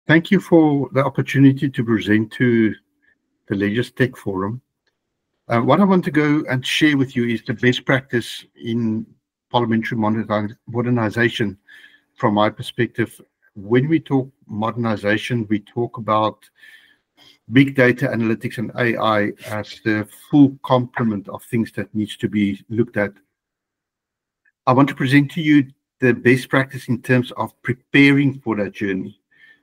Thank you for the opportunity to present to the Legistech Forum. What I want to go and share with you is the best practice in parliamentary modernization from my perspective. When we talk modernization, we talk about big data analytics and AI as the full complement of things that needs to be looked at. I want to present to you the best practice in terms of preparing for that journey.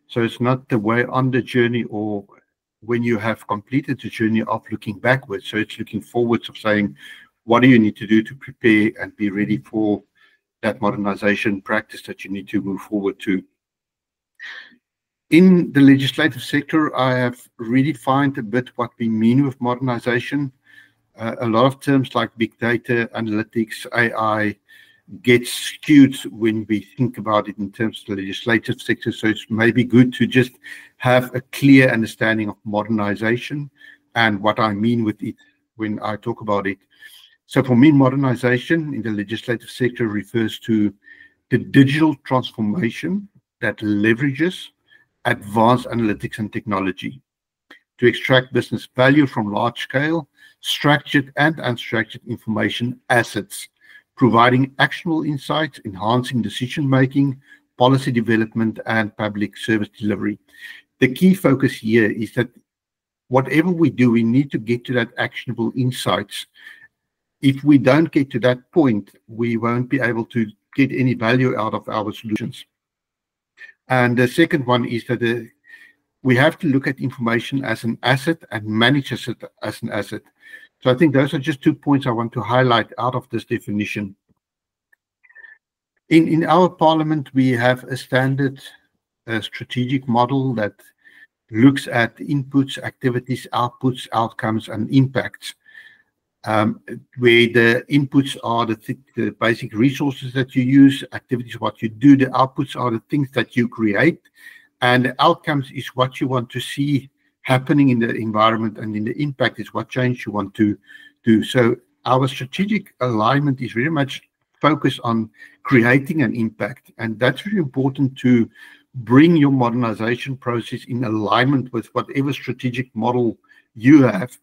So it's not the way on the journey or when you have completed the journey of looking backwards. So it's looking forwards of saying, what do you need to do to prepare and be ready for that modernization practice that you need to move forward to? In the legislative sector, I have redefined a bit what we mean with modernization. A lot of terms like big data, analytics, AI gets skewed when we think about it in terms of the legislative sector. So it's maybe good to just have a clear understanding of modernization and what I mean with it when I talk about it. So for me, modernization in the legislative sector refers to the digital transformation that leverages advanced analytics and technology to extract business value from large-scale, structured and unstructured information assets, providing actionable insights, enhancing decision-making, policy development, and public service delivery. The key focus here is that whatever we do, we need to get to that actionable insights. If we don't get to that point, we won't be able to get any value out of our solutions. And the second one is that we have to look at information as an asset and manage it as an asset. So I think those are just 2 points I want to highlight out of this definition. In our parliament, we have a standard strategic model that looks at inputs, activities, outputs, outcomes, and impacts, where the inputs are the basic resources that you use, activities, what you do, the outputs are the things that you create, and the outcomes is what you want to see happening in the environment, and in the impact is what change you want to do. So our strategic alignment is very much focused on creating an impact, and that's really important to bring your modernization process in alignment with whatever strategic model you have.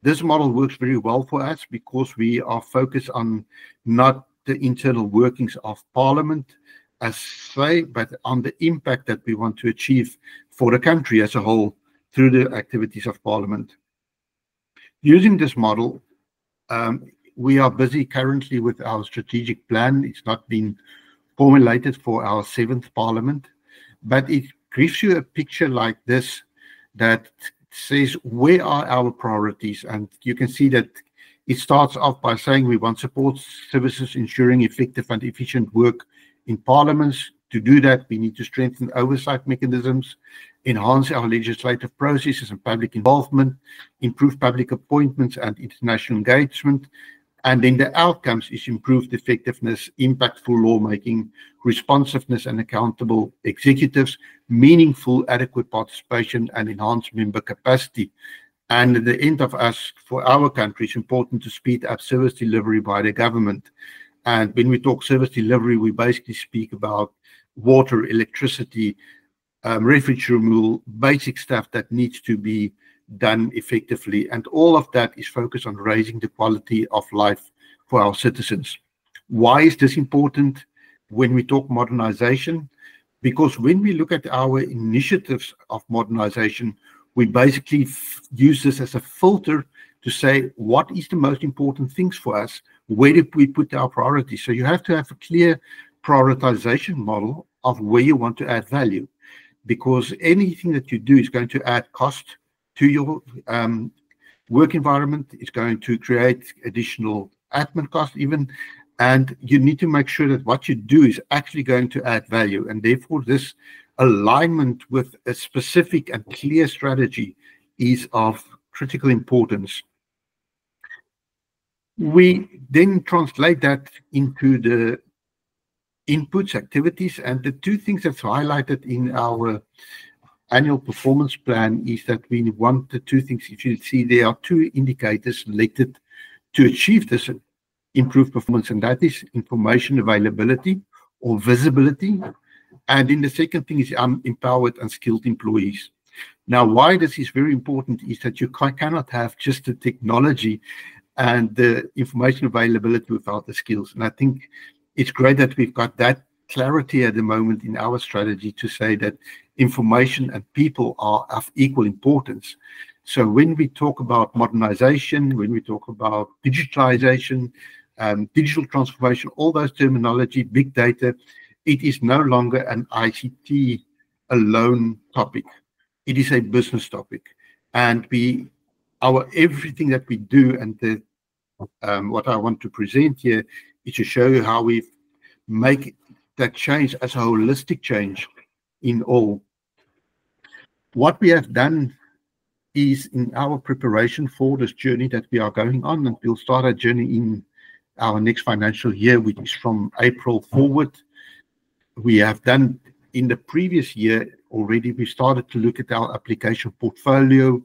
This model works very well for us because we are focused on not the internal workings of Parliament as say, but on the impact that we want to achieve for the country as a whole through the activities of Parliament. Using this model, we are busy currently with our strategic plan. It's not been formulated for our 7th Parliament, but it gives you a picture like this that says, where are our priorities? And you can see that it starts off by saying we want support services ensuring effective and efficient work in parliaments. To do that, we need to strengthen oversight mechanisms, enhance our legislative processes and public involvement, improve public appointments and international engagement. And then the outcomes is improved effectiveness, impactful lawmaking, responsiveness and accountable executives, meaningful, adequate participation and enhanced member capacity. And at the end of us, for our country, it's important to speed up service delivery by the government. And when we talk service delivery, we basically speak about water, electricity, refuse removal, basic stuff that needs to be done effectively. And all of that is focused on raising the quality of life for our citizens. Why is this important when we talk modernization? Because when we look at our initiatives of modernization, we basically use this as a filter to say, what is the most important things for us? Where do we put our priorities? So you have to have a clear prioritization model of where you want to add value, because anything that you do is going to add cost to your work environment. It's going to create additional admin cost even, and you need to make sure that what you do is actually going to add value. And therefore, this alignment with a specific and clear strategy is of critical importance. We then translate that into the inputs, activities, and the 2 things that's highlighted in our annual performance plan is that we want the 2 things. If you see, there are 2 indicators selected to achieve this improved performance, and that is information availability or visibility And then the second thing is empowered and skilled employees. Now, why this is very important is that you cannot have just the technology and the information availability without the skills. And I think it's great that we've got that clarity at the moment in our strategy to say that information and people are of equal importance. So when we talk about modernization, when we talk about digitalization, digital transformation, all those terminology, big data, it is no longer an ICT alone topic. It is a business topic. And everything that we do, and what I want to present here is to show you how we make that change as a holistic change in all. What we have done is in our preparation for this journey that we are going on, and we'll start our journey in our next financial year, which is from April forward. We have done in the previous year already, we started to look at our application portfolio.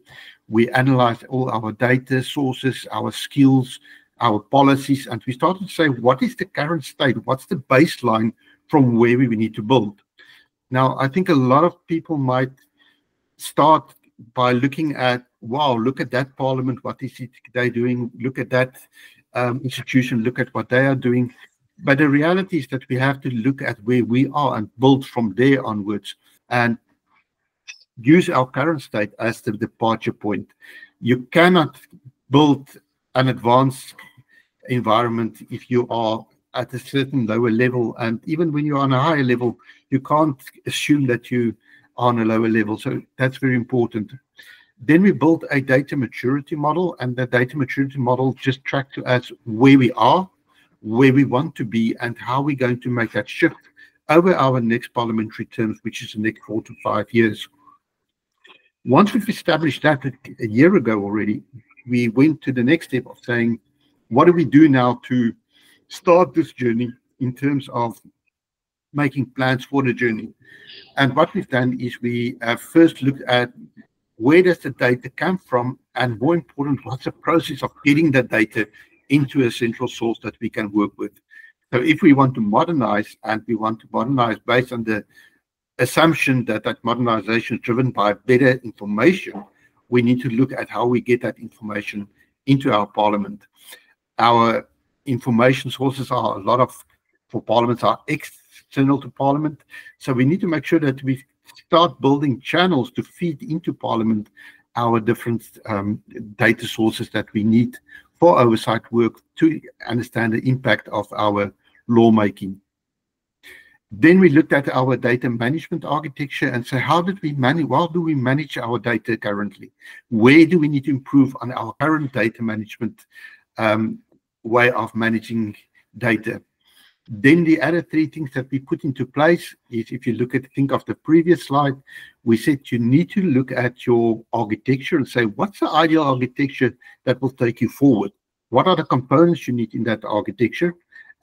We analyzed all our data sources, our skills, our policies, and we started to say, what is the current state? What's the baseline from where we need to build? Now, I think a lot of people might start by looking at, wow, look at that parliament, what is it they doing? Look at that institution, look at what they are doing. But the reality is that we have to look at where we are and build from there onwards and use our current state as the departure point. You cannot build an advanced environment if you are at a certain lower level. And even when you're on a higher level, you can't assume that you are on a lower level. So that's very important. Then we built a data maturity model, and the data maturity model just tracked to us where we are, where we want to be, and how we're going to make that shift over our next parliamentary terms, which is the next 4 to 5 years. Once we've established that a year ago already, we went to the next step of saying, what do we do now to start this journey in terms of making plans for the journey? And what we've done is we have first looked at where does the data come from, and more important, what's the process of getting that data into a central source that we can work with. So if we want to modernize, and we want to modernize based on the assumption that that modernization is driven by better information, we need to look at how we get that information into our parliament. Our information sources are for parliaments are external to parliament. So we need to make sure that we start building channels to feed into parliament our different data sources that we need for oversight work to understand the impact of our lawmaking. Then we looked at our data management architecture and say, how do we manage our data currently? Where do we need to improve on our current data management way of managing data? Then the other three things that we put into place is, if you think of the previous slide, we said you need to look at your architecture and say, what's the ideal architecture that will take you forward? What are the components you need in that architecture?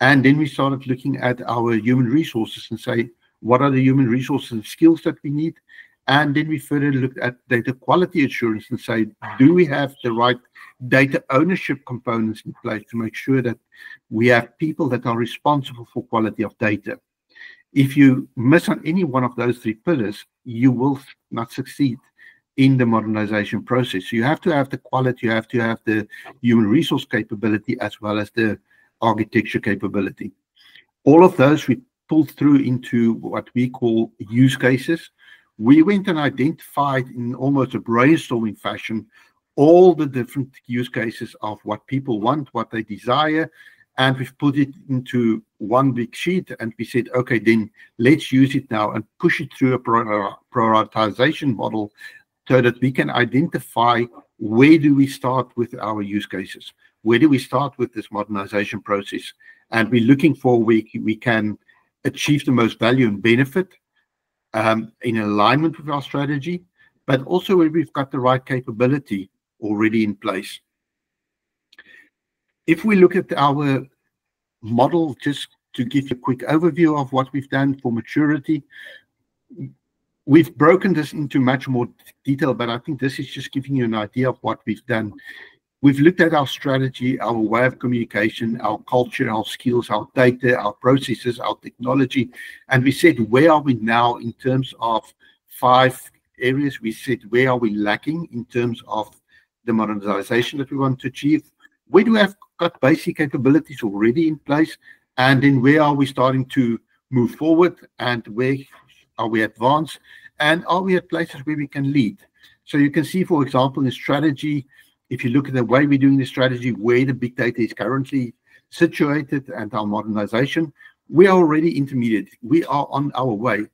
And then we started looking at our human resources and say, what are the human resources and skills that we need? And then we further looked at data quality assurance and say, do we have the right data ownership components in place to make sure that we have people that are responsible for quality of data? If you miss on any one of those three pillars, you will not succeed in the modernization process. So you have to have the quality, you have to have the human resource capability, as well as the architecture capability. All of those we pulled through into what we call use cases. We went and identified in almost a brainstorming fashion all the different use cases of what people want, what they desire, and we've put it into one big sheet, and we said, okay, then let's use it now and push it through a prioritization model so that we can identify where do we start with our use cases, where do we start with this modernization process, and we're looking for where we can achieve the most value and benefit in alignment with our strategy, but also where we've got the right capability already in place. If we look at our model, just to give you a quick overview of what we've done for maturity, we've broken this into much more detail, but I think this is just giving you an idea of what we've done. We've looked at our strategy, our way of communication, our culture, our skills, our data, our processes, our technology, and we said, where are we now in terms of 5 areas? We said, where are we lacking in terms of the modernization that we want to achieve? Where do we have got basic capabilities already in place? And then where are we starting to move forward, and where are we advanced? And are we at places where we can lead? So you can see, for example, in strategy, if you look at the way we're doing the strategy, where the big data is currently situated and our modernization, we are already intermediate. We are on our way.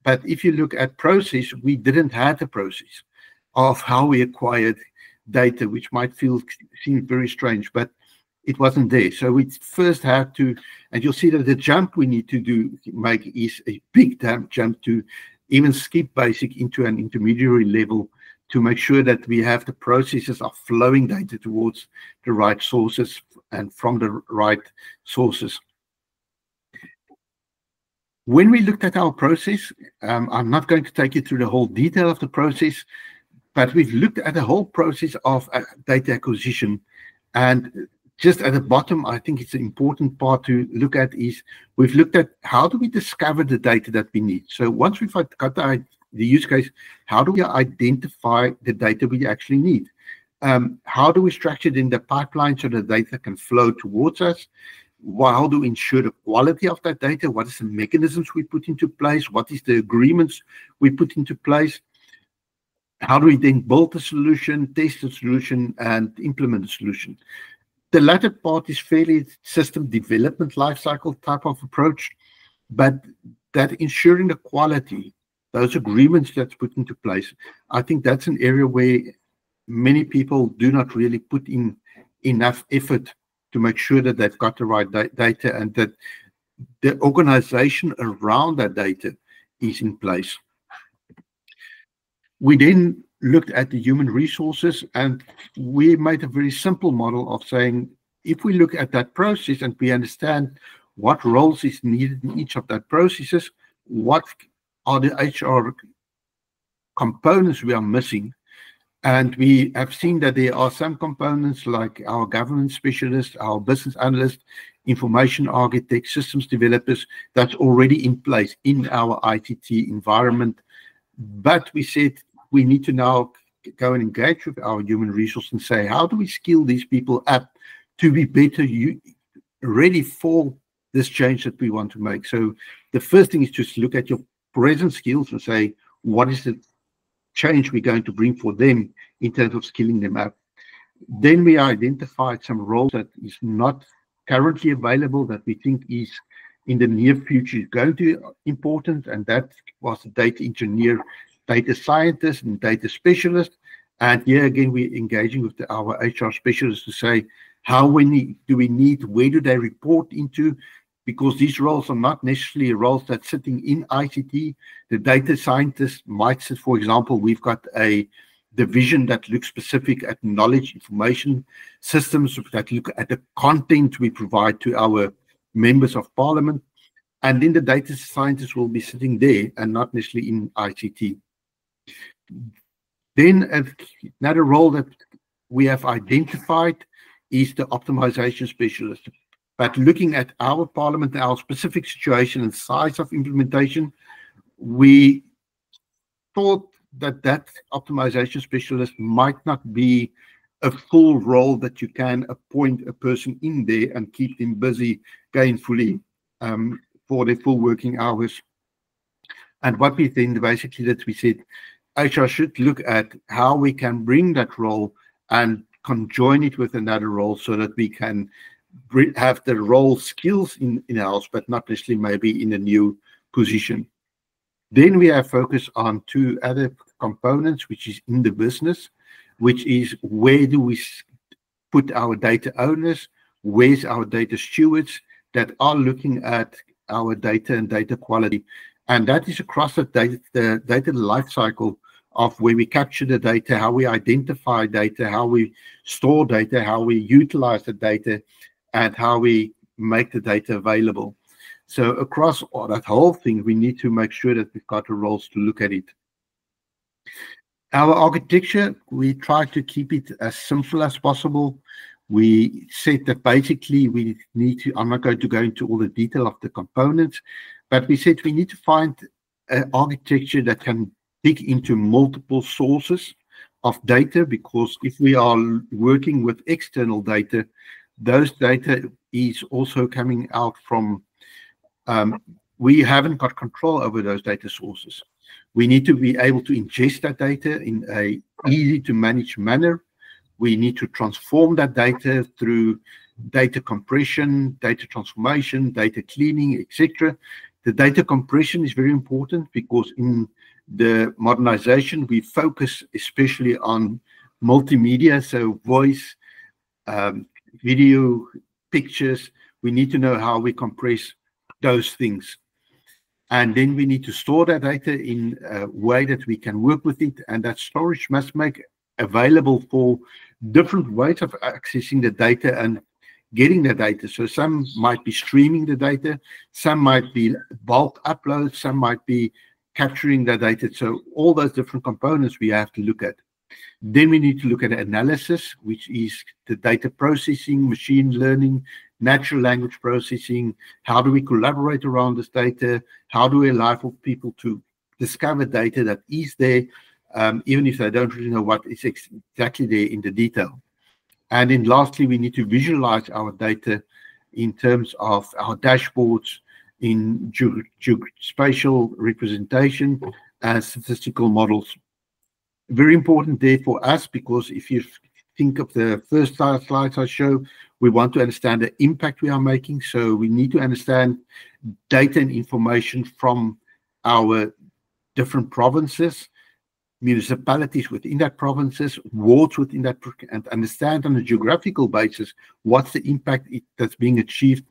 But if you look at process, we didn't have the process of how we acquired data, which might seem very strange, but it wasn't there. So we first had to, and you'll see that the jump we need to make is a big jump to even skip basic into an intermediary level, to make sure that we have the processes of flowing data towards the right sources and from the right sources. When we looked at our process, I'm not going to take you through the whole detail of the process, but we've looked at the whole process of data acquisition. And just at the bottom, I think it's an important part to look at is we've looked at how do we discover the data that we need. So once we've got the use case, how do we identify the data we actually need? How do we structure it in the pipeline so the data can flow towards us? How do we ensure the quality of that data? What is the mechanisms we put into place? What is the agreements we put into place? How do we then build the solution, test the solution, and implement the solution? The latter part is fairly system development lifecycle type of approach, but that ensuring the quality, those agreements that's put into place, I think that's an area where many people do not really put in enough effort to make sure that they've got the right data and that the organization around that data is in place. We then looked at the human resources, and we made a very simple model of saying, if we look at that process and we understand what roles is needed in each of that processes, what are the HR components we are missing. And we have seen that there are some components like our governance specialists, our business analysts, information architects, systems developers, that's already in place in our ITT environment. But we said we need to now go and engage with our human resource and say, how do we skill these people up to be better ready for this change that we want to make? So the first thing is just look at your present skills and say, what is the change we're going to bring for them in terms of skilling them up? Then we identified some roles that is not currently available that we think is in the near future is going to be important, and that was the data engineer, data scientist, and data specialist. And here again, we're engaging with our HR specialists to say, how many do we need? Where do they report into? Because these roles are not necessarily roles that's sitting in ICT. The data scientist might sit, for example, we've got a division that looks specific at knowledge information systems, that look at the content we provide to our members of parliament. And then the data scientists will be sitting there and not necessarily in ICT. Then another role that we have identified is the optimization specialist. But looking at our parliament, our specific situation and size of implementation, we thought that that optimization specialist might not be a full role that you can appoint a person in there and keep them busy gainfully for their full working hours. And what we then basically that we said, HR should look at how we can bring that role and conjoin it with another role so that we can have the role skills in-house, but not necessarily maybe in a new position. Then we have focused on 2 other components, which is in the business, which is where do we put our data owners, where's our data stewards that are looking at our data and data quality. And that is across the data life cycle of where we capture the data, how we identify data, how we store data, how we utilize the data, and how we make the data available. So across that whole thing, we need to make sure that we've got the roles to look at it. Our architecture, we try to keep it as simple as possible. We said that basically we need to, I'm not going to go into all the detail of the components, but we said we need to find an architecture that can dig into multiple sources of data, because if we are working with external data, those data is also coming out from, we haven't got control over those data sources. We need to be able to ingest that data in a easy to manage manner. We need to transform that data through data compression, data transformation, data cleaning, etc. The data compression is very important because in the modernization, we focus especially on multimedia, so voice, video, pictures. We need to know how we compress those things. And then we need to store that data in a way that we can work with it, and that storage must make available for different ways of accessing the data and getting the data. So some might be streaming the data, some might be bulk uploads, some might be capturing the data. So all those different components we have to look at. Then we need to look at analysis, which is the data processing, machine learning, natural language processing. How do we collaborate around this data? How do we allow for people to discover data that is there, even if they don't really know what is exactly there in the detail? And then lastly, we need to visualize our data in terms of our dashboards, in geospatial representation and statistical models. Very important there for us, because if you think of the first slides I showed, we want to understand the impact we are making. So we need to understand data and information from our different provinces, municipalities within that provinces, wards within that, and understand on a geographical basis what's the impact that's being achieved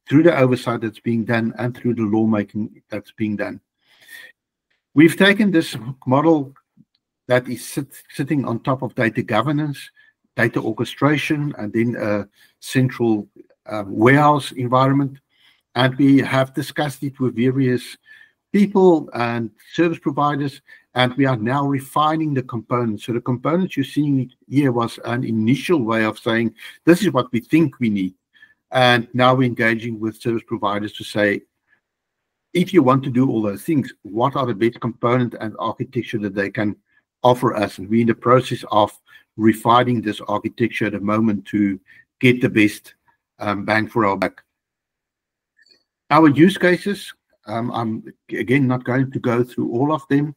through the oversight that's being done and through the lawmaking that's being done. We've taken this model that is sitting on top of data governance, data orchestration, and then a central warehouse environment. And we have discussed it with various people and service providers, and we are now refining the components. So the components you're seeing here was an initial way of saying, this is what we think we need. And now we're engaging with service providers to say, if you want to do all those things, what are the best component and architecture that they can offer us? And we're in the process of refining this architecture at the moment to get the best bang for our buck. Our use cases, I'm again not going to go through all of them,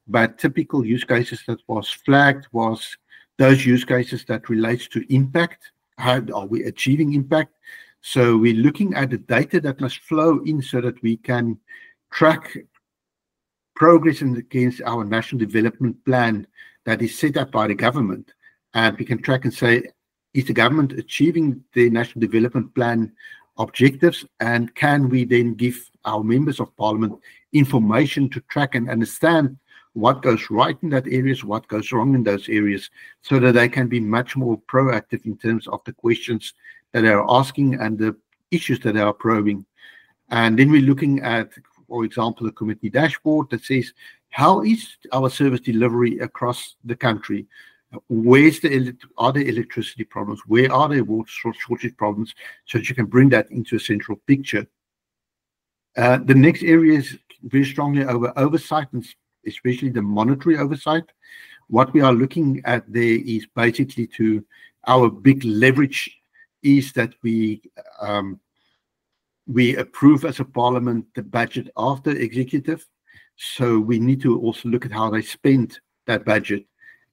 but typical use cases that was flagged was those use cases that relates to impact. How are we achieving impact? So we're looking at the data that must flow in so that we can track progress against our national development plan that is set up by the government. And we can track and say, is the government achieving the national development plan objectives? And can we then give our members of parliament information to track and understand what goes right in that areas, what goes wrong in those areas, so that they can be much more proactive in terms of the questions that they are asking and the issues that they are probing. And then we're looking at, for example, a committee dashboard that says, how is our service delivery across the country? Where's are there electricity problems? Where are there water shortage problems? So that you can bring that into a central picture. The next area is very strongly over oversight, and especially the monetary oversight. What we are looking at there is basically to our big leverage is that we approve as a parliament the budget of the executive. So we need to also look at how they spend that budget.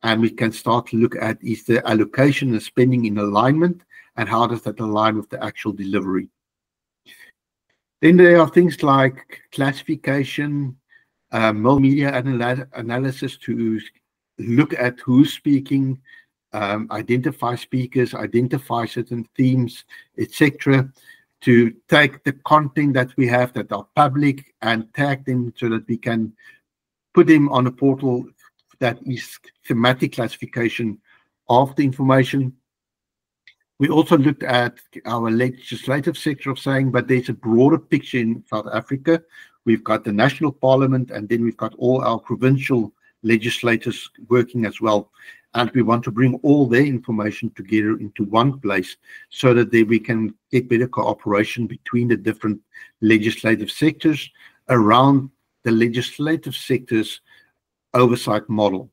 And we can start to look at, is the allocation and spending in alignment, and how does that align with the actual delivery? Then there are things like classification, multimedia analysis to look at who's speaking, identify speakers, identify certain themes, etc., to take the content that we have that are public and tag them so that we can put them on a portal that is thematic classification of the information. We also looked at our legislative sector of saying, but there's a broader picture in South Africa. We've got the national parliament, and then we've got all our provincial legislators working as well. And we want to bring all their information together into one place so that we can get better cooperation between the different legislative sectors around the legislative sector's oversight model.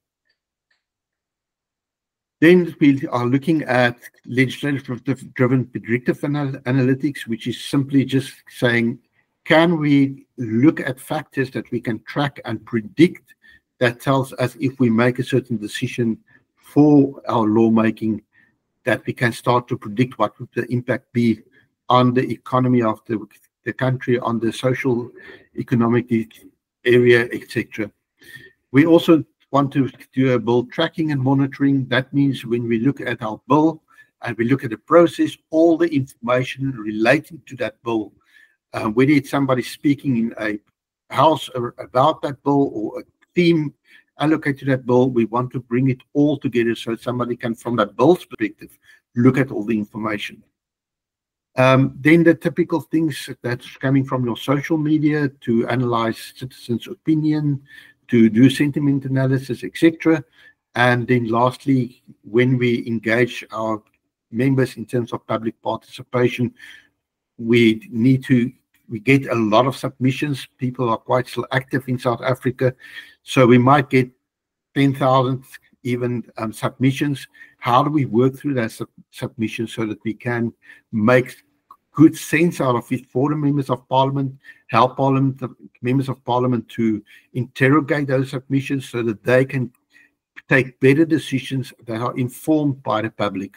Then we are looking at legislative-driven predictive analytics, which is simply just saying, can we look at factors that we can track and predict that tells us if we make a certain decision for our lawmaking, that we can start to predict what would the impact be on the economy of the country, on the social economic area, etc. We also want to do a bill tracking and monitoring. That means when we look at our bill and we look at the process, all the information relating to that bill, whether it's somebody speaking in a house about that bill or a theme allocated to that bill, we want to bring it all together so somebody can, from that bill's perspective, look at all the information. Then the typical things that's coming from your social media to analyze citizens' opinion, to do sentiment analysis, etc. And then lastly, when we engage our members in terms of public participation, we get a lot of submissions. People are quite still active in South Africa, so we might get 10,000 even submissions. How do we work through that submission so that we can make good sense out of it for the members of parliament, help members of parliament to interrogate those submissions so that they can take better decisions that are informed by the public.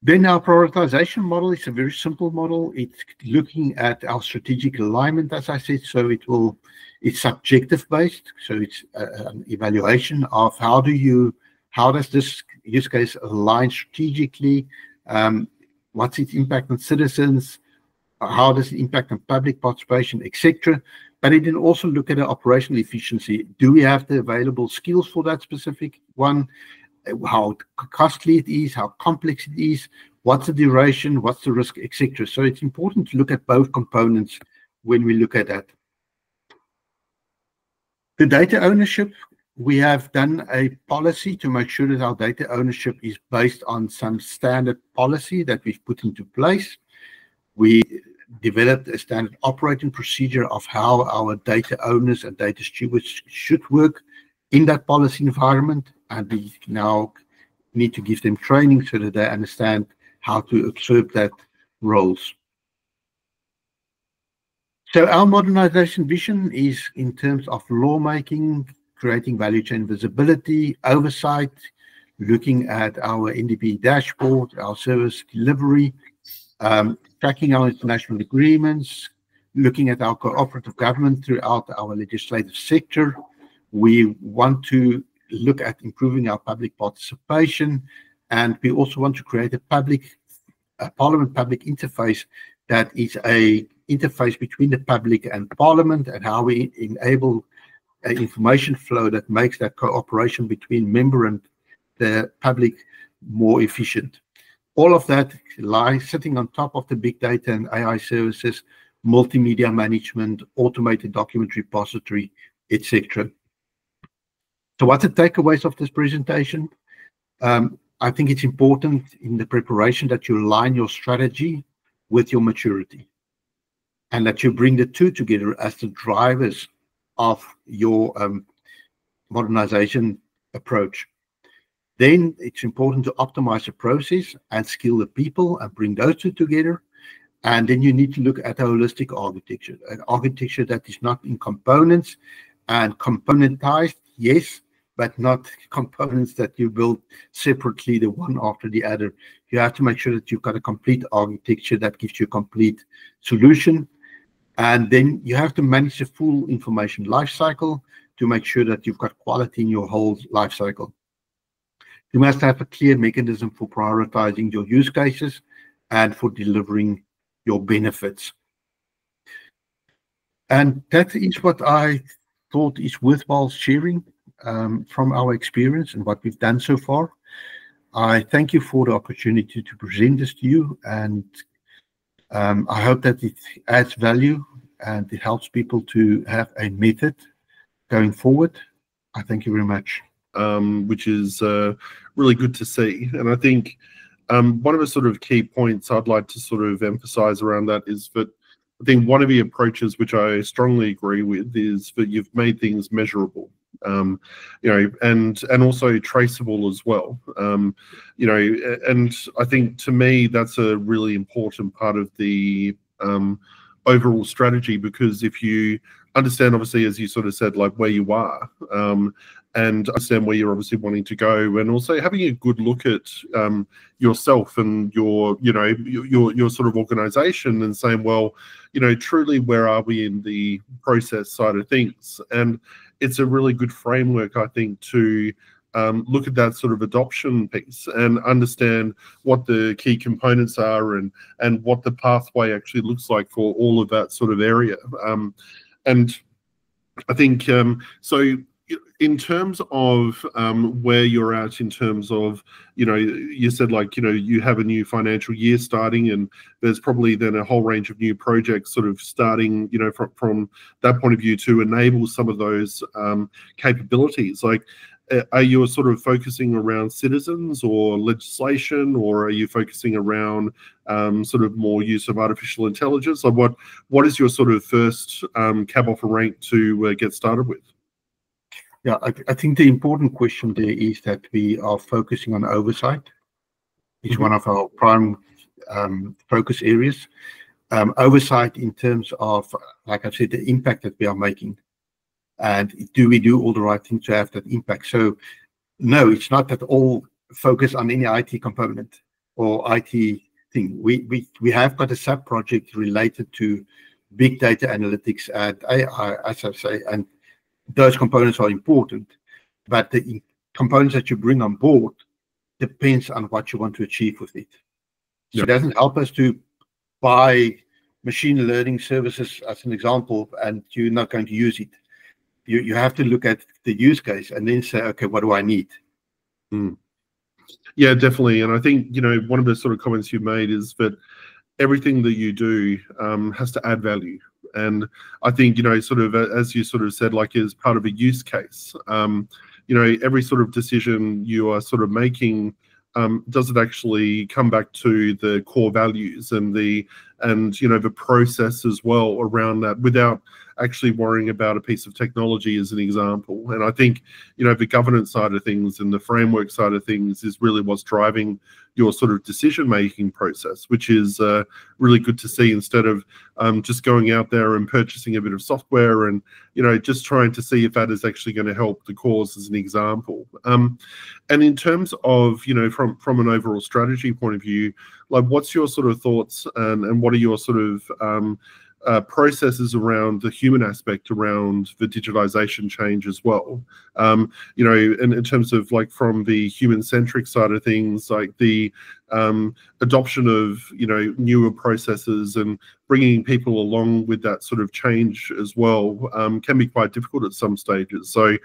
Then our prioritization model is a very simple model. It's looking at our strategic alignment, as I said, so it's subjective based. So it's an evaluation of how does this use case align strategically, what's its impact on citizens, how does it impact on public participation, etc. But it can also look at the operational efficiency. Do we have the available skills for that specific one? How costly it is, how complex it is, what's the duration, what's the risk, etc. So it's important to look at both components when we look at that. The data ownership, we have done a policy to make sure that our data ownership is based on some standard policy that we've put into place. We developed a standard operating procedure of how our data owners and data stewards should work in that policy environment, and we now need to give them training so that they understand how to observe that roles. So our modernization vision is in terms of lawmaking, creating value chain visibility, oversight, looking at our NDP dashboard, our service delivery, tracking our international agreements, looking at our cooperative government throughout our legislative sector. We want to look at improving our public participation, and we also want to create a parliament public interface that is a interface between the public and parliament, and how we enable an information flow that makes that cooperation between member and the public more efficient. All of that lies sitting on top of the big data and AI services, multimedia management, automated document repository, etc. So what's the takeaways of this presentation? I think it's important in the preparation that you align your strategy with your maturity, and that you bring the two together as the drivers of your modernization approach. Then it's important to optimize the process and skill the people and bring those two together. And then you need to look at a holistic architecture, an architecture that is not in components and componentized, yes, but not components that you build separately, the one after the other. You have to make sure that you've got a complete architecture that gives you a complete solution. And then you have to manage the full information lifecycle to make sure that you've got quality in your whole lifecycle. You must have a clear mechanism for prioritizing your use cases and for delivering your benefits. And that is what I thought is worthwhile sharing from our experience and what we've done so far. I thank you for the opportunity to present this to you, and I hope that it adds value and it helps people to have a method going forward. I thank you very much. Which is really good to see. And I think one of the sort of key points I'd like to sort of emphasize around that is that I think one of the approaches which I strongly agree with is that you've made things measurable, you know, and also traceable as well. You know, and I think to me that's a really important part of the overall strategy, because if you understand, obviously, as you sort of said, like where you are, and understand where you're obviously wanting to go, and also having a good look at yourself and your, you know, your sort of organization, and saying, well, you know, truly, where are we in the process side of things? And it's a really good framework, I think, to look at that sort of adoption piece and understand what the key components are, and what the pathway actually looks like for all of that sort of area. And I think so. In terms of where you're at, in terms of, you know, you said, like, you know, you have a new financial year starting, and there's probably then a whole range of new projects sort of starting, you know, from that point of view, to enable some of those capabilities. Like, are you sort of focusing around citizens or legislation, or are you focusing around sort of more use of artificial intelligence? Like, what is your sort of first cab off a rank to get started with? Yeah, I think the important question there is that we are focusing on oversight. It's one of our prime focus areas. Oversight in terms of, like I said, the impact that we are making. And do we do all the right things to have that impact? So, no, it's not that all focus on any IT component or IT thing. We have got a sub-project related to big data analytics and AI, as I say, and those components are important, but the components that you bring on board depends on what you want to achieve with it. So It doesn't help us to buy machine learning services, as an example, and you're not going to use it. You have to look at the use case and then say, okay, what do I need? Yeah, definitely. And I think, you know, one of the sort of comments you made is that everything that you do has to add value. And I think, you know, sort of, as you sort of said, like, as part of a use case, you know, every sort of decision you are sort of making, does it actually come back to the core values and you know, the process as well around that, without actually worrying about a piece of technology, as an example. And I think, you know, the governance side of things and the framework side of things is really what's driving your sort of decision-making process, which is really good to see, instead of just going out there and purchasing a bit of software and, you know, just trying to see if that is actually going to help the cause, as an example. And in terms of, you know, from an overall strategy point of view, like, what's your sort of thoughts, and what are your sort of processes around the human aspect around the digitization change as well? You know, in terms of, like, from the human-centric side of things, like the adoption of, you know, newer processes and bringing people along with that sort of change as well, can be quite difficult at some stages. So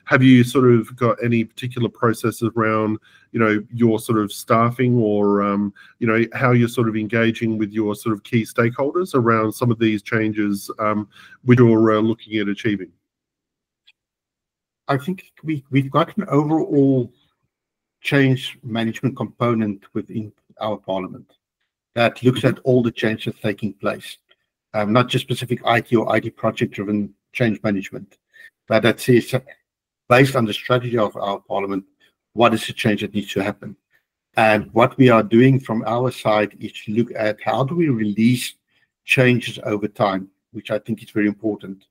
have you sort of got any particular processes around, you know, your sort of staffing, or you know, how you're sort of engaging with your sort of key stakeholders around some of these changes which you're looking at achieving? I think we've got an overall change management component within our parliament that looks at all the changes taking place, not just specific IT or IT project-driven change management, but that says, based on the strategy of our parliament, what is the change that needs to happen. And what we are doing from our side is to look at how do we release changes over time, which I think is very important.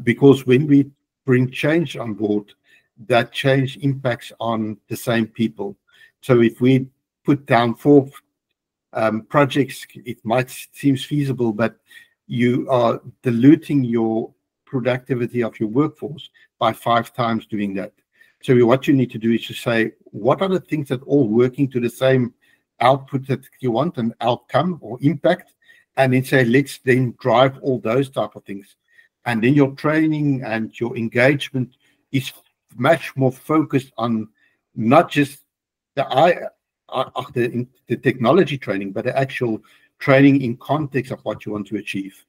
Because when we bring change on board, that change impacts on the same people. So if we put down 4 projects, it might seem feasible, but you are diluting your productivity of your workforce by 5 times doing that. So what you need to do is to say, what are the things that all working to the same output that you want, an outcome or impact, and then say, let's then drive all those type of things. And then your training and your engagement is much more focused on not just the technology training, but the actual training in context of what you want to achieve.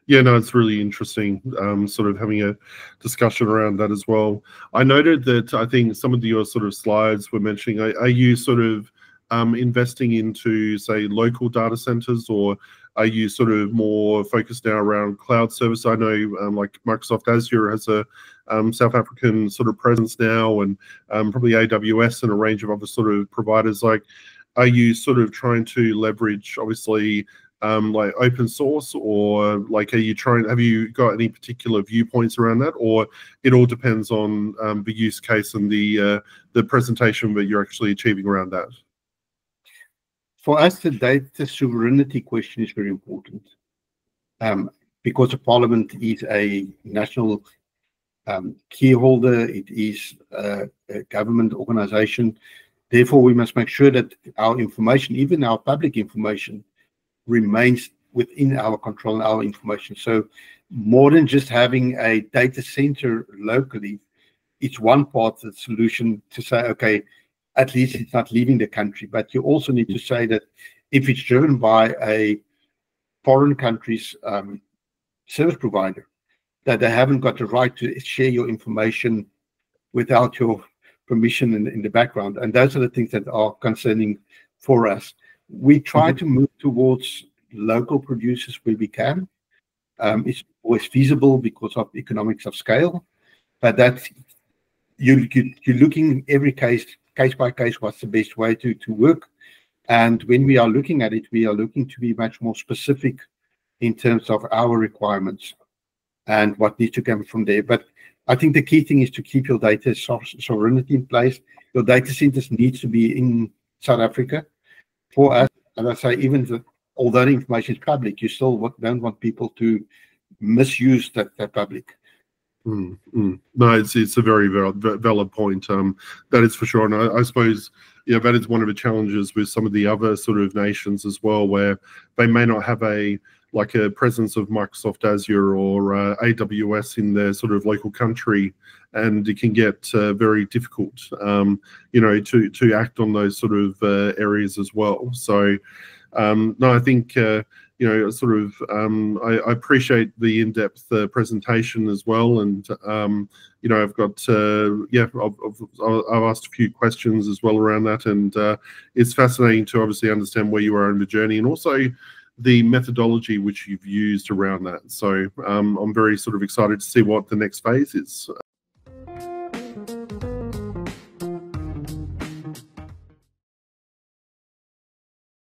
Yeah, no, it's really interesting, sort of having a discussion around that as well. I noted that I think some of your sort of slides were mentioning, are you sort of investing into, say, local data centers, or are you sort of more focused now around cloud service? I know like Microsoft Azure has a South African sort of presence now, and probably AWS and a range of other sort of providers. Like, are you sort of trying to leverage, obviously, like open source, or like, have you got any particular viewpoints around that, or it all depends on the use case and the presentation that you're actually achieving around that? For us, the data sovereignty question is very important, because the Parliament is a national key holder. It is a government organization. Therefore, we must make sure that our information, even our public information, remains within our control and our information. So more than just having a data center locally, it's one part of the solution to say, okay, at least it's not leaving the country. But you also need to say that if it's driven by a foreign country's service provider, that they haven't got the right to share your information without your permission in the background. And those are the things that are concerning for us. We try to move towards local producers where we can. It's always feasible because of economics of scale, but that you're looking every case by case, what's the best way to work. And when we are looking at it, we are looking to be much more specific in terms of our requirements and what needs to come from there. But I think the key thing is to keep your data sovereignty in place. Your data centers needs to be in South Africa. For us, and I say, even although the information is public, you still don't want people to misuse that public. No, it's a very valid point. That is for sure, and I suppose, yeah, that is one of the challenges with some of the other sort of nations as well, where they may not have a presence of Microsoft Azure or AWS in their sort of local country, and it can get very difficult, to act on those sort of areas as well. So, no, I think sort of I appreciate the in-depth presentation as well, and I've got I've asked a few questions as well around that, and it's fascinating to obviously understand where you are in the journey, and also the methodology which you've used around that. So I'm very sort of excited to see what the next phase is.